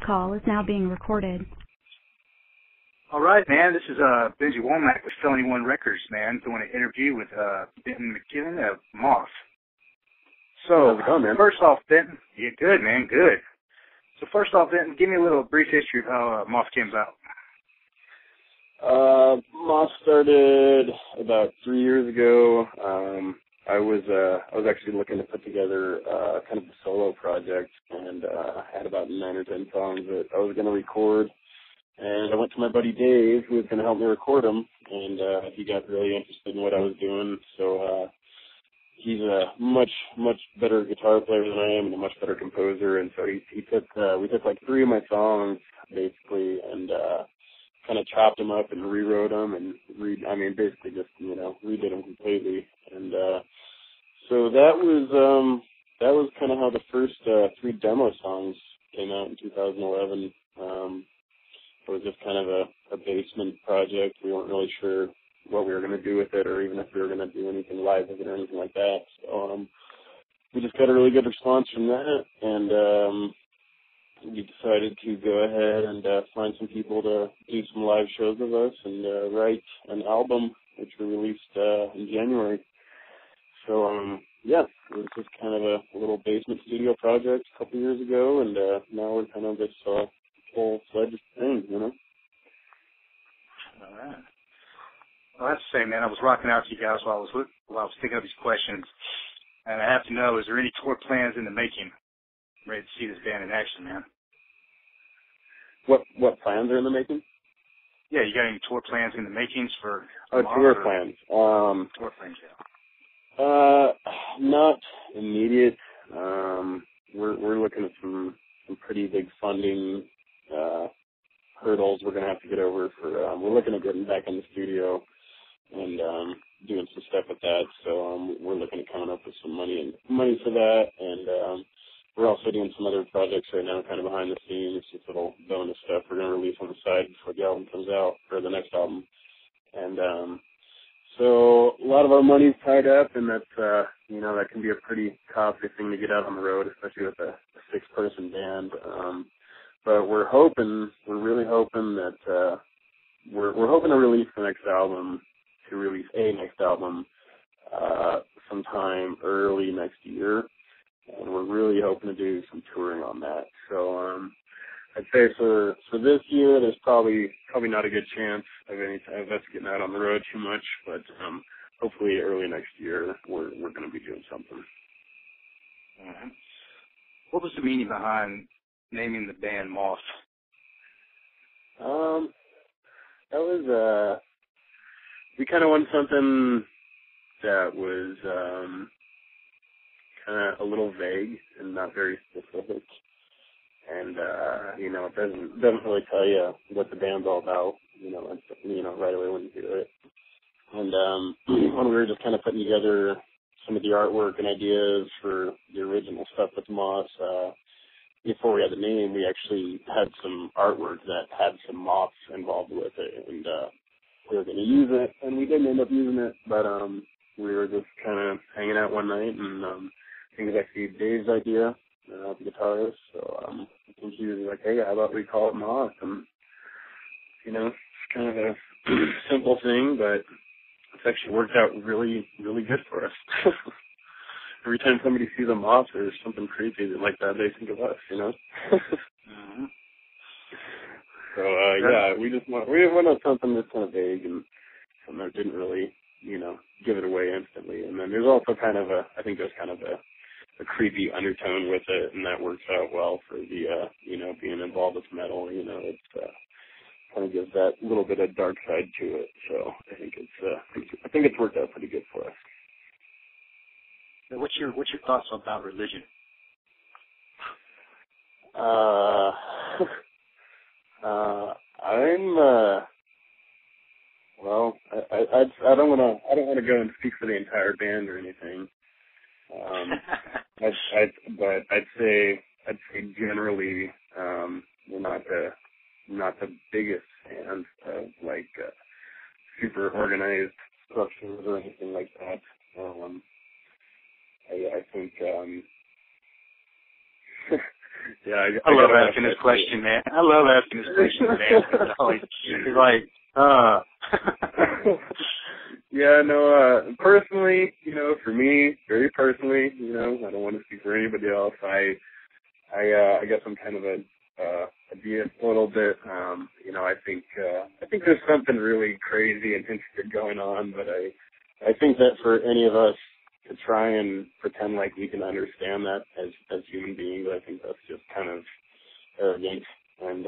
call is now being recorded. All right, man. This is Benji Womack with Felony1 Records, man. Doing an interview with Benton Mckibben of MOTH. So, how's it going, man? First off, Benton, yeah, good, man, good. So first off, Benton, give me a little brief history of how MOTH came about. MOTH started about 3 years ago. I was actually looking to put together kind of a solo project, and I had about 9 or 10 songs that I was going to record. And I went to my buddy Dave, who was going to help me record them, and he got really interested in what I was doing. So he's a much better guitar player than I am, and a much better composer. And so he took we took like 3 of my songs basically, and kind of chopped them up and rewrote them, and basically just redid them completely. And so that was kind of how the first 3 demo songs came out in 2011. It was just kind of a basement project. We weren't really sure what we were going to do with it, or even if we were going to do anything live with it or anything like that. So we just got a really good response from that, and we decided to go ahead and find some people to do some live shows with us and write an album, which we released in January. So, yeah, it was just kind of a little basement studio project a couple years ago, and now we're kind of this full-fledged thing, All right. Well, that's the same, man. I was rocking out to you guys while I was thinking of these questions, and I have to know, is there any tour plans in the making? I'm ready to see this band in action, man. What plans are in the making? Yeah, you got any tour plans in the makings for? Tour plans. Tour plans, yeah. Not immediate. We're looking at some pretty big funding hurdles we're going to have to get over for. We're looking at getting back in the studio and doing some stuff with that. So we're looking at coming up with some money for that, and we're also doing some other projects right now, kind of behind the scenes, just little bonus stuff we're going to release on the side before the album comes out, or the next album. And so a lot of our money's tied up, and that's that can be a pretty costly thing to get out on the road, especially with a 6-person band. But we're really hoping that we're hoping to release a next album sometime early next year, and we're really hoping to do some touring on that. So I'd say for this year, there's probably not a good chance of us getting out on the road too much, but hopefully early next year we're going to be doing something. Mm-hmm. What was the meaning behind naming the band MOTH? That was we kind of wanted something that was kind of a little vague and not very specific, and it doesn't really tell you what the band's all about, right away when you hear it. And when we were just kind of putting together some of the artwork and ideas for the original stuff with MOTH, before we had the name, we actually had some artwork that had some moths involved with it, and we were going to use it, and we didn't end up using it, but we were just kind of hanging out one night, and I think it was actually Dave's idea, the guitarist, so I think he was like, hey, how about we call it MOTH? And, it's kind of a simple thing, but it's actually worked out really, really good for us. Every time somebody sees a MOTH or something crazy like that, they think of us, Mm-hmm. So, yeah, we wanted something that's kind of vague and something that didn't really, give it away instantly. And then there's also kind of I think there's kind of a creepy undertone with it, and that works out well for the, being involved with metal, it's kind of gives that little bit of dark side to it. So I think it's worked out pretty good for us. What's your thoughts about religion? I don't want to go and speak for the entire band or anything. But I'd say generally we're not the biggest fans of super organized structures or anything like that. I think yeah, I love asking this question, man. I love asking this question, man. It's like, Yeah, no, personally, for me, very personally, I don't want to speak for anybody else. I guess I'm kind of a deist a little bit. I think there's something really crazy and interesting going on, but I think that for any of us to try and pretend like we can understand that as human beings, I think that's just kind of arrogant and,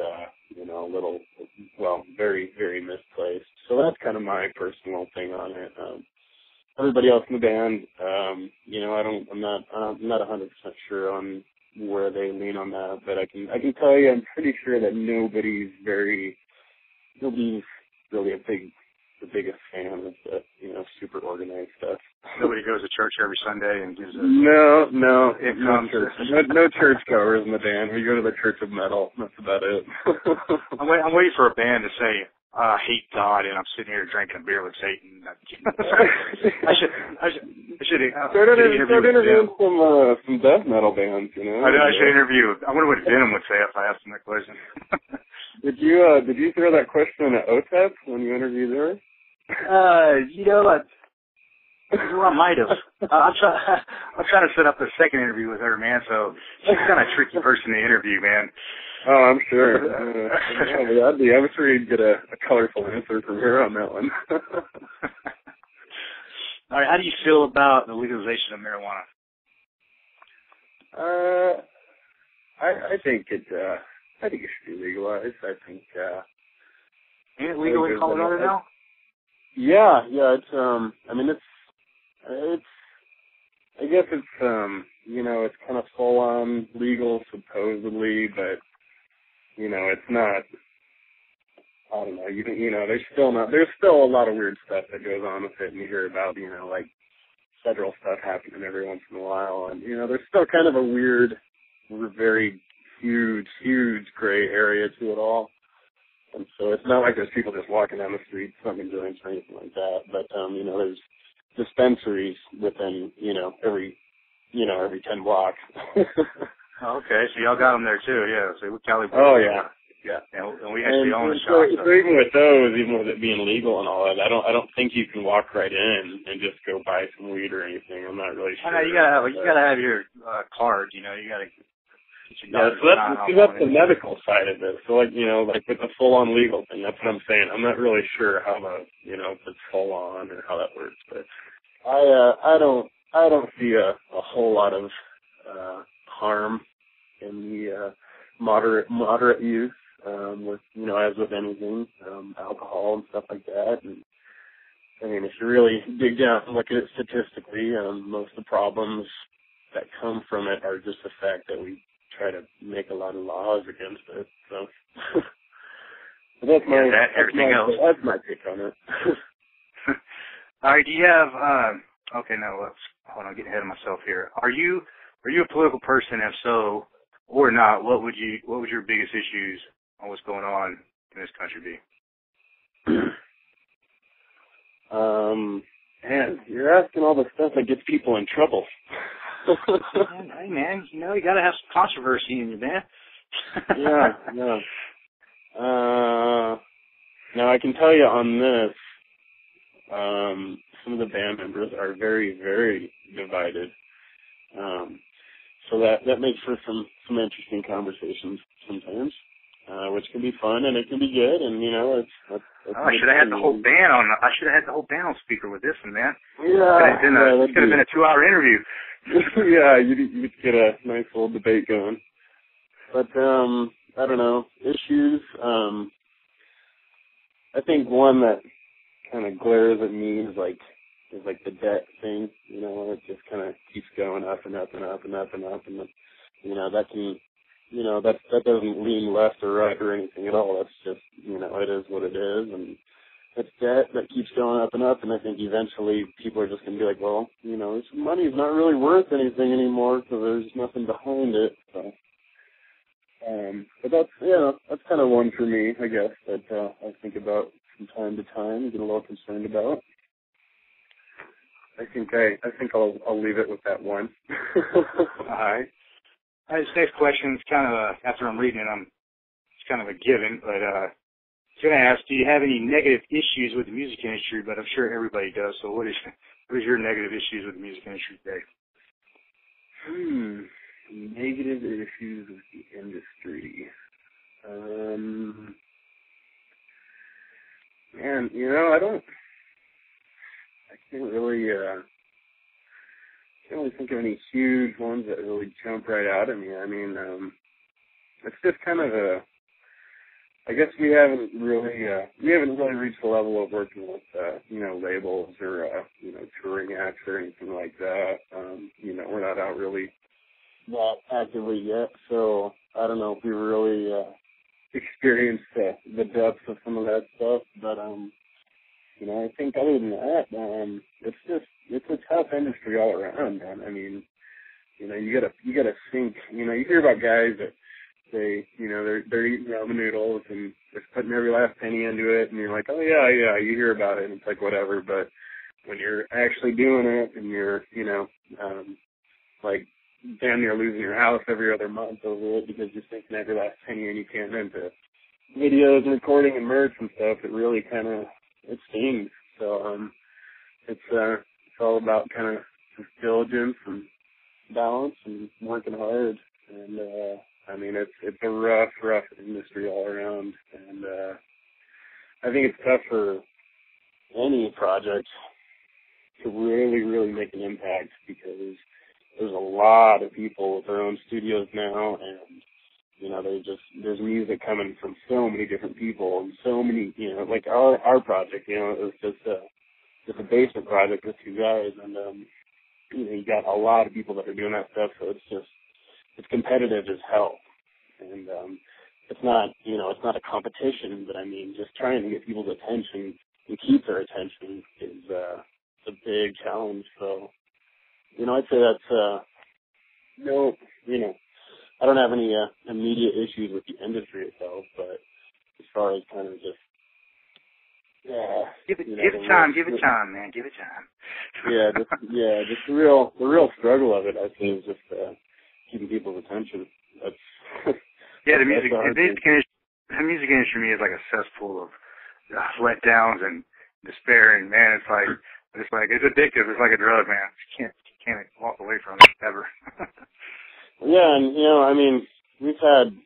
very, very misplaced. So that's kind of my personal thing on it. Everybody else in the band, I'm not 100% sure on where they lean on that, but I can tell you, I'm pretty sure that nobody's really the biggest fan of the, super organized stuff. Nobody goes to church every Sunday and gives a... No churchgoers in the band. We go to the Church of Metal. That's about it. I'm waiting for a band to say, I hate God, and I'm sitting here drinking a beer with Satan. I should interview some death metal bands, I should interview. I wonder what Venom would say if I asked him that question. Did you throw that question at OTEP when you interviewed her? I might have. I'm trying to set up a second interview with her, man. So she's kind of a tricky person to interview, man. Oh, I'm sure. I'm sure you'd get a colorful answer from her on that one. All right, how do you feel about the legalization of marijuana? I think it should be legalized. I think. Ain't it legal in Colorado now? Yeah. It's. I guess it's it's kind of full on legal supposedly, but it's not. I don't know. There's still a lot of weird stuff that goes on with it, and you hear about like federal stuff happening every once in a while, and there's still kind of a weird, very huge gray area to it all. And so it's not like there's people just walking down the street smoking joints or anything like that. But there's dispensaries within every 10 blocks. Okay, so y'all got them there too, yeah. So Cali. Oh yeah. And we actually own a shop. So even with those, even with it being legal and all that, I don't think you can walk right in and just go buy some weed or anything. I'm not really sure. I know you gotta have your card. You gotta. Yeah, so that's the medical side of it. So like with the full on legal thing, that's what I'm saying. I'm not really sure how if it's full on or how that works, but I don't see a whole lot of harm in the moderate use with as with anything, alcohol and stuff like that. And I mean, if you really dig down and look at it statistically, most of the problems that come from it are just the fact that we try to make a lot of laws against it. So that's my take on it. All right, do you have okay, now hold on, I'm getting ahead of myself here. Are you a political person? If so or not, what would your biggest issues on what's going on in this country be? Man, you're asking all the stuff that gets people in trouble. Hey man, you gotta have some controversy in your band. Yeah. Now I can tell you on this, some of the band members are very, very divided. So that makes for some interesting conversations sometimes, which can be fun and it can be good, and I should have had the whole band on. I should have had the whole band on speaker with this one, man. Yeah, it could have been a 2-hour interview. Yeah, you'd get a nice little debate going. But I don't know, issues. I think one that kind of glares at me is like the debt thing. It just kind of keeps going up and up and up and up and up, and that can. That doesn't lean left or right or anything at all. That's just, it is what it is. And it's debt that keeps going up and up. And I think eventually people are just going to be like, well, this money's not really worth anything anymore because there's nothing behind it. So, but that's kind of one for me, I guess, that I think about from time to time and get a little concerned about. I think I'll leave it with that one. All right. This next question is kind of after I'm reading it, it's kind of a given, but I was going to ask, do you have any negative issues with the music industry? But I'm sure everybody does. So what is your negative issues with the music industry today? Negative issues with the industry. Man, I can't really think of any huge ones that really jump right out at me. I mean, it's just kind of I guess we haven't really reached the level of working with, labels or, touring acts or anything like that. We're not out really that actively yet, so I don't know if we really, experienced the depths of some of that stuff, but, I think other than that, it's a tough industry all around, man. I mean, you gotta think, you hear about guys that they're eating ramen noodles and they're putting every last penny into it, and you're like, oh yeah, you hear about it, and it's like whatever, but when you're actually doing it and you're, like damn near losing your house every other month over it because you're sinking every last penny and you can't into videos and recording and merch and stuff, it really it stings. So, it's all about kind of just diligence and balance and working hard. And, I mean, it's a rough industry all around. And, I think it's tough for any project to really, really make an impact because there's a lot of people with their own studios now, and there's music coming from so many different people and so many, like our project, it was just a basement project with two guys, and you got a lot of people that are doing that stuff, so it's competitive as hell, and it's not a competition, but I mean just trying to get people's attention and keep their attention is a big challenge. So I'd say that's I don't have any immediate issues with the industry itself, but as far as kind of just give it time, man, give it time. just the real struggle of it, I think, is just keeping people's attention. That's the music industry to me is like a cesspool of letdowns and despair, and man, it's addictive. It's like a drug, man. You can't walk away from it ever. Yeah, and I mean, we've had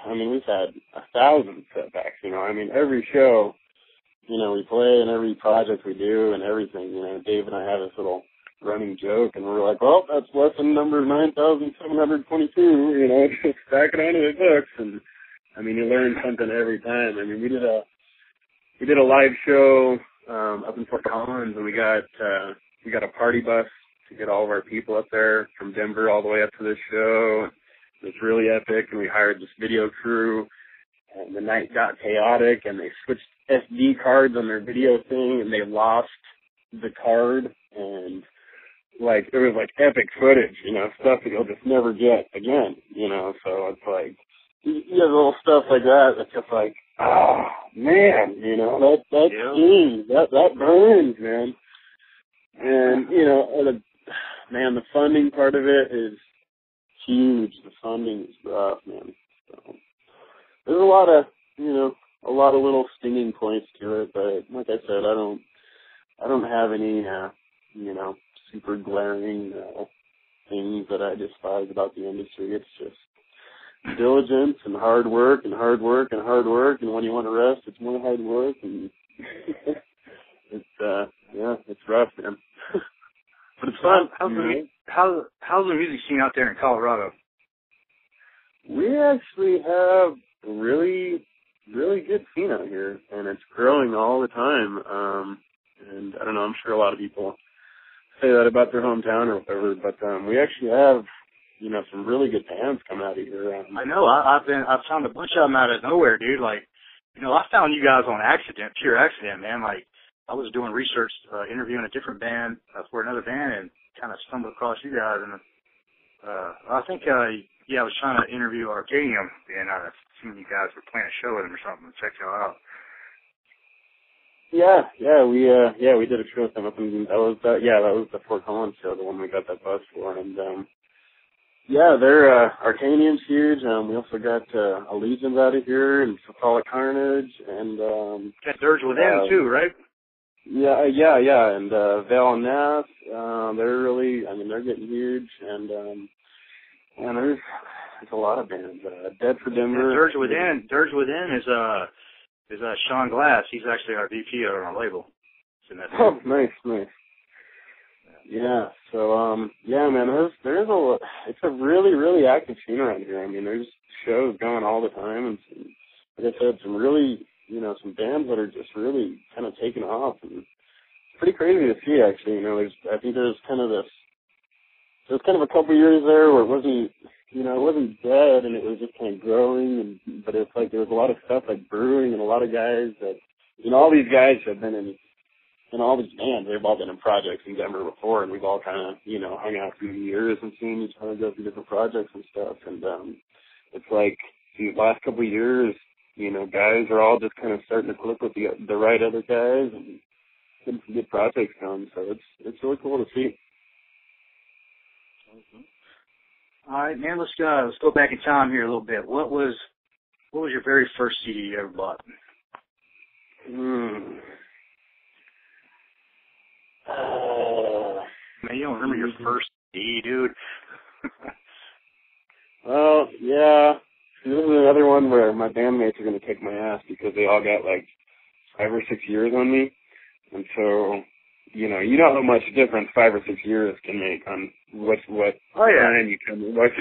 1,000 setbacks. Every show, we play, and every project we do, and everything. Dave and I have this little running joke, and we're like, well, that's lesson number 9,722. Just stack it onto the books, and I mean, you learn something every time. I mean, we did a live show up in Fort Collins, and we got a party bus to get all of our people up there from Denver all the way up to this show. It was really epic, and we hired this video crew, and the night got chaotic, and they switched SD cards on their video thing, and they lost the card, and it was epic footage, stuff that you'll just never get again, so it's like, you have little stuff like that that's just like, oh, man, that stings, that burns, man. And, the funding part of it is huge. The funding is rough, man. So there's a lot of little stinging points to it, but like I said, I don't have any, super glaring things that I despise about the industry. It's just diligence and hard work and hard work and hard work, and when you want to rest, it's more hard work, and it's rough, man. But it's fun. How's the music scene out there in Colorado? We actually have a really, really good scene out here, and it's growing all the time. And I don't know, I'm sure a lot of people say that about their hometown or whatever, but we actually have, some really good bands coming out of here. I know. I've found a bunch of them out of nowhere, dude. I found you guys on accident, pure accident, man. I was doing research, interviewing a different band for another band, and kind of stumbled across you guys. And I think, I was trying to interview Arcadium, and I seen you guys were playing a show with them or something. Check y'all out. We did a show with them up in, that was the Fort Collins show, the one we got that bus for, and Yeah, they're Arcanium's huge. We also got Allegiance out of here, and Cephalic Carnage, and got Dirge Within too, right? Yeah, and Veil and Nass, they're really, I mean, they're getting huge, and there's a lot of bands. Dead for Denver. And Dirge Within is Sean Glass. He's actually our VP on our label. Oh, nice. Yeah, so, yeah, man, it's a really, really active scene around here. I mean, there's shows going all the time, and like I said, some really, some bands that are just really kind of taking off, and it's pretty crazy to see, actually. I think there's kind of a couple years there where it wasn't dead, and it was just kind of growing, but it's like there was a lot of stuff like brewing, and a lot of guys that, all these guys have been in all these bands. They've all been in projects in Denver before, and we've all kind of, hung out through the years and seen each other go through different projects and stuff. And it's like these last couple of years, guys are all just kind of starting to click with the right other guys and getting some good projects going. So it's really cool to see. All right, man. Let's go back in time here a little bit. What was your very first CD you ever bought? Man, you don't remember your first CD, dude? Well, yeah. This is another one where my bandmates are going to kick my ass because they all got like 5 or 6 years on me. And so, you know how much difference 5 or 6 years can make on what time you can watch.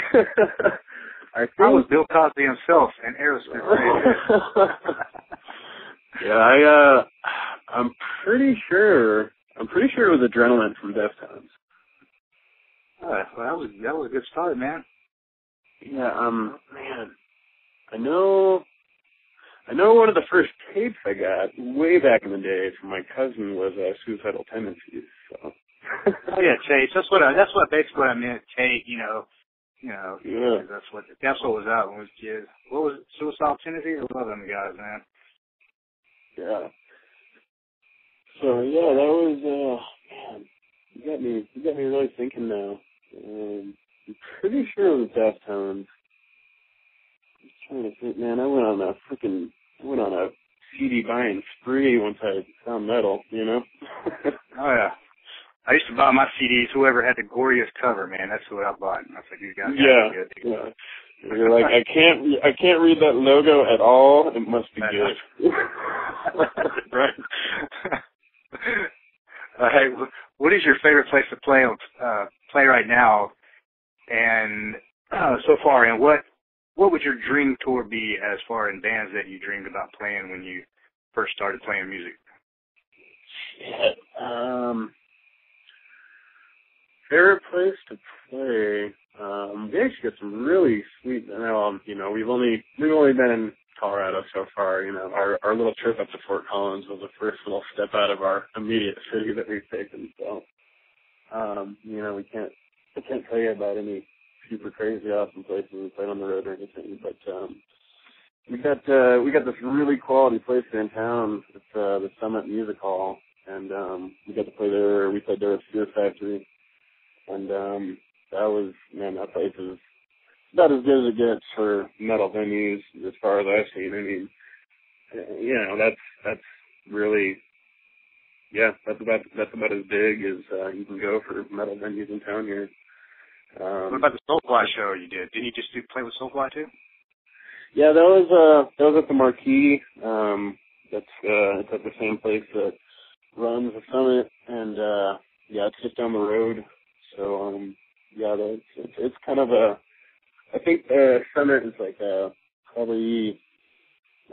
I was Bill Cosby himself and Aerosmith. Yeah, I'm pretty sure it was Adrenaline from Deftones. Well, that was a good start, man. Yeah, man, I know one of the first tapes I got way back in the day from my cousin was Suicidal Tendencies. So. Oh yeah, tapes. That's basically what I meant. Tape, Yeah. That's what was out when we was kids. What was it? Suicidal Tendencies? I love them guys, man. Yeah. So yeah, that was man. You got me really thinking now. I'm pretty sure it was Deftones. I'm trying to think, man. I went on a CD buying spree once I found metal. Oh yeah. I used to buy my CDs. Whoever had the goriest cover, man, that's what I bought. And I was like, these guys are good. Yeah. You're like, I can't read that logo at all. It must be good. Right. Hey, what is your favorite place to play right now, and so far? And what would your dream tour be as far in bands that you dreamed about playing when you first started playing music? Favorite place to play? We actually got some really sweet. We've only been in Colorado so far. Our little trip up to Fort Collins was the first little step out of our immediate city that we've taken. So, I can't tell you about any super crazy awesome places we played on the road or anything, but we got this really quality place here in town. It's the Summit Music Hall, and we got to play there. We played there at Fear Factory, and that place is about as good as it gets for metal venues as far as I've seen. I mean, that's really, that's about as big as you can go for metal venues in town here. What about the Soulfly show you did? Didn't you just play with Soulfly too? Yeah, that was at the Marquee. It's at the same place that runs the Summit, and it's just down the road. So it's kind of I think the Summit is like probably,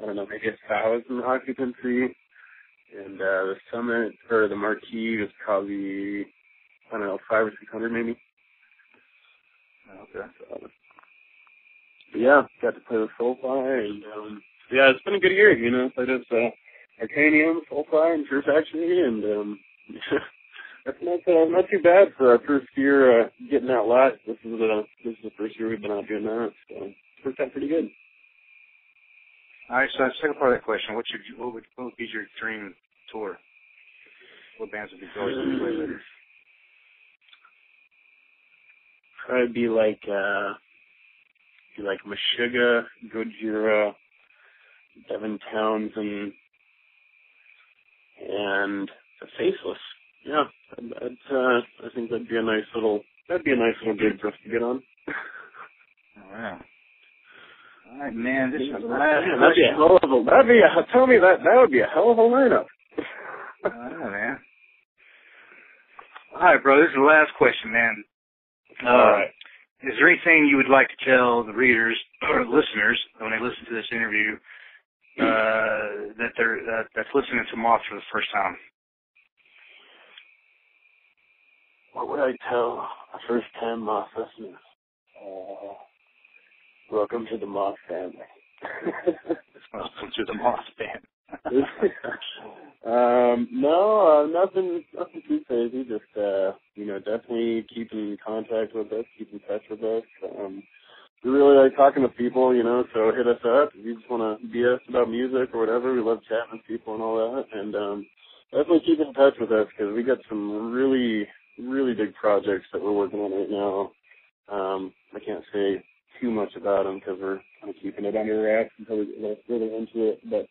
I don't know, maybe 1,000 occupancy, and the Summit or the Marquee is probably, I don't know, 500 or 600 maybe. Okay. So, got to play with Soulfly, and it's been a good year. Played with Arcanium, Soulfly, and Fear Factory, and that's not too bad for our first year getting out live. This is the first year we've been out doing that, so it's worked out pretty good. All right, so the second part of that question, what would be your dream tour? What bands would be going to play with? probably be like Mckibben, Gojira, Devin Townsend, and the Faceless. Yeah, I think that'd be a nice little gig for us to get on. Oh, wow. All right, man. This is the last. That'd be a hell of a. Tell me that would be a hell of a lineup. Oh, man. All right, bro. This is the last question, man. All right. Is there anything you would like to tell the readers or listeners when they listen to this interview that's listening to MOTH for the first time? What would I tell a first-time MOTH listeners? Welcome to the MOTH family. Welcome to the MOTH family. No, nothing too crazy. Just definitely keep in contact with us, keep in touch with us. We really like talking to people, so hit us up if you just want to BS about music or whatever. We love chatting with people and all that, and definitely keep in touch with us because we got some really, really big projects that we're working on right now. I can't say too much about them because we're kind of keeping it under wraps until we get really into it, but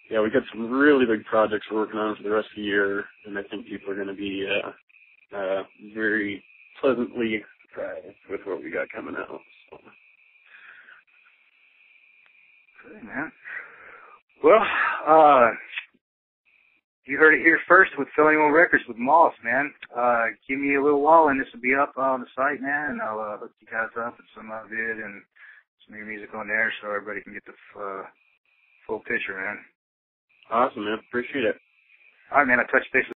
yeah, we got some really big projects we're working on for the rest of the year, and I think people are going to be very pleasantly surprised with what we got coming out. So. Good, man. Well, you heard it here first with Felony1 Records with MOTH, man. Give me a little while, and this will be up on the site, man, and I'll hook you guys up with some of it and some of your music on there so everybody can get the full picture, man. Awesome, man. Appreciate it. All right, man. I touched base with